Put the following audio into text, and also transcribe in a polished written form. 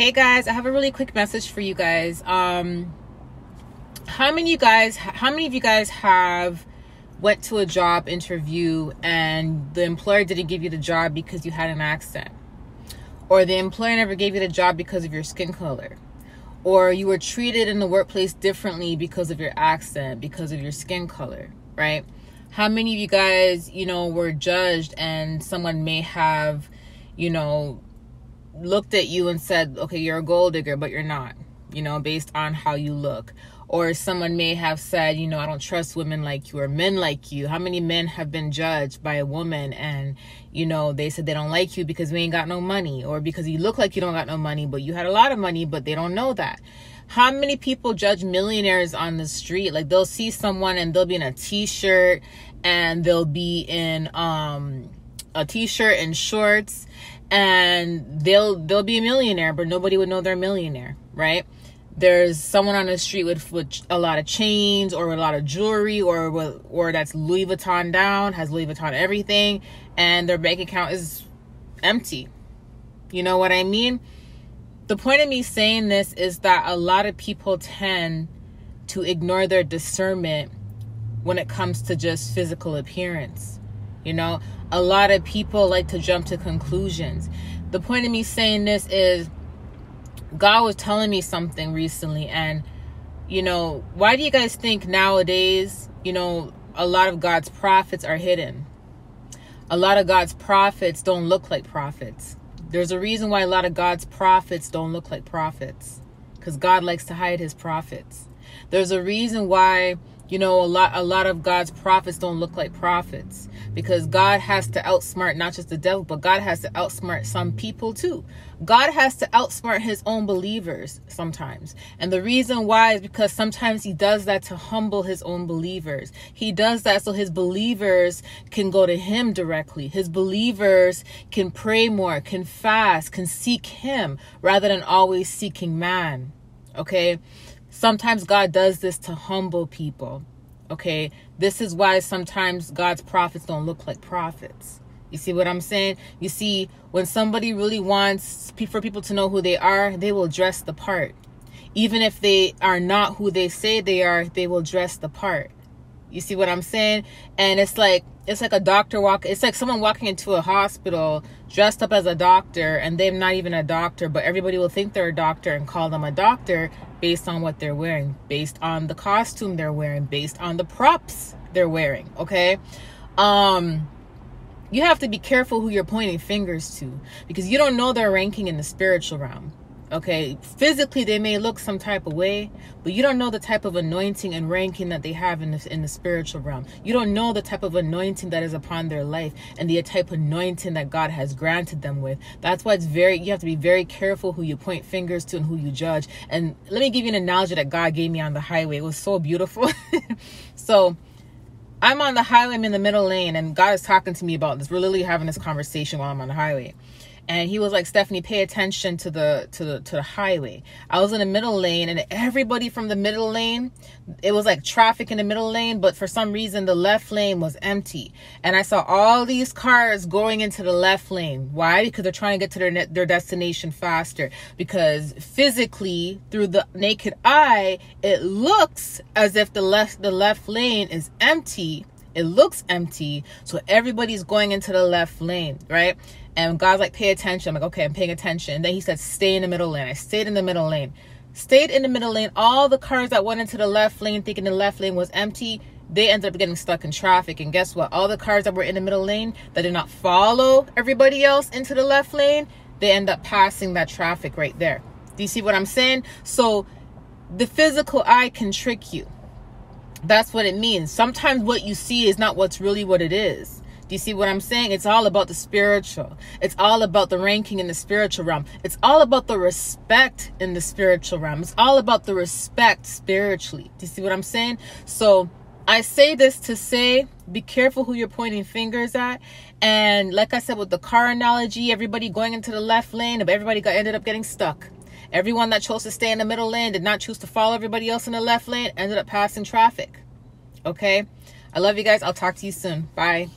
Hey guys, I have a really quick message for you guys. How many of you guys have went to a job interview and the employer didn't give you the job because you had an accent? Or the employer never gave you the job because of your skin color? Or you were treated in the workplace differently because of your accent, because of your skin color, right? How many of you guys, were judged and someone may have, looked at you and said, okay, you're a gold digger, but you're not, based on how you look? Or someone may have said, I don't trust women like you or men like you. How many men have been judged by a woman and, they said they don't like you because we ain't got no money, or because you look like you don't got no money, but you had a lot of money, but they don't know that. How many people judge millionaires on the street? Like, they'll see someone and they'll be in a t-shirt and they'll be in a t-shirt and shorts, and they'll be a millionaire, but nobody would know they're a millionaire, right? There's someone on the street with a lot of chains or a lot of jewelry, or that's Louis Vuitton down, has Louis Vuitton everything, and their bank account is empty. You know what I mean? The point of me saying this is that a lot of people tend to ignore their discernment when it comes to just physical appearance. A lot of people like to jump to conclusions. The point of me saying this is, God was telling me something recently, and why do you guys think nowadays a lot of God's prophets are hidden? A lot of God's prophets don't look like prophets. There's a reason why a lot of God's prophets don't look like prophets, because God likes to hide his prophets. There's a reason why a lot of God's prophets don't look like prophets, because God has to outsmart not just the devil, but God has to outsmart some people too. God has to outsmart his own believers sometimes. And the reason why is because sometimes he does that to humble his own believers. He does that so his believers can go to him directly. His believers can pray more, can fast, can seek him rather than always seeking man. Okay? Sometimes God does this to humble people. Okay? This is why sometimes God's prophets don't look like prophets. You see what I'm saying? You see, when somebody really wants for people to know who they are, they will dress the part. Even if they are not who they say they are, they will dress the part. You see what I'm saying? And it's like a doctor it's like someone walking into a hospital dressed up as a doctor, and they're not even a doctor, but everybody will think they're a doctor and call them a doctor based on what they're wearing, based on the costume they're wearing, based on the props they're wearing. Okay? You have to be careful who you're pointing fingers to, because you don't know their ranking in the spiritual realm. Okay, physically they may look some type of way, but you don't know the type of anointing and ranking that they have in the spiritual realm. You don't know the type of anointing that is upon their life and the type of anointing that God has granted them with. That's why you have to be very careful who you point fingers to and who you judge. And let me give you an analogy that God gave me on the highway. It was so beautiful. So I'm on the highway, I'm in the middle lane, and God is talking to me about this. We're literally having this conversation while I'm on the highway. And he was like, Stephanie, pay attention to the highway. I was in the middle lane, and everybody from the middle lane, it was like traffic in the middle lane, but for some reason the left lane was empty. And I saw all these cars going into the left lane. Why? Because they're trying to get to their destination faster. Because physically, through the naked eye, it looks as if the left lane is empty. It looks empty, so everybody's going into the left lane, right? And God's like, pay attention. I'm like, okay, I'm paying attention. And then he said, stay in the middle lane. I stayed in the middle lane. Stayed in the middle lane. All the cars that went into the left lane thinking the left lane was empty, they ended up getting stuck in traffic. And guess what? All the cars that were in the middle lane that did not follow everybody else into the left lane, they end up passing that traffic right there. Do you see what I'm saying? So the physical eye can trick you. That's what it means. Sometimes what you see is not what's really what it is. Do you see what I'm saying? It's all about the spiritual. It's all about the ranking in the spiritual realm. It's all about the respect in the spiritual realm. It's all about the respect spiritually. Do you see what I'm saying? So I say this to say, be careful who you're pointing fingers at. And like I said, with the car analogy, everybody going into the left lane, everybody ended up getting stuck. Everyone that chose to stay in the middle lane did not choose to follow everybody else in the left lane, ended up passing traffic. Okay? I love you guys. I'll talk to you soon. Bye.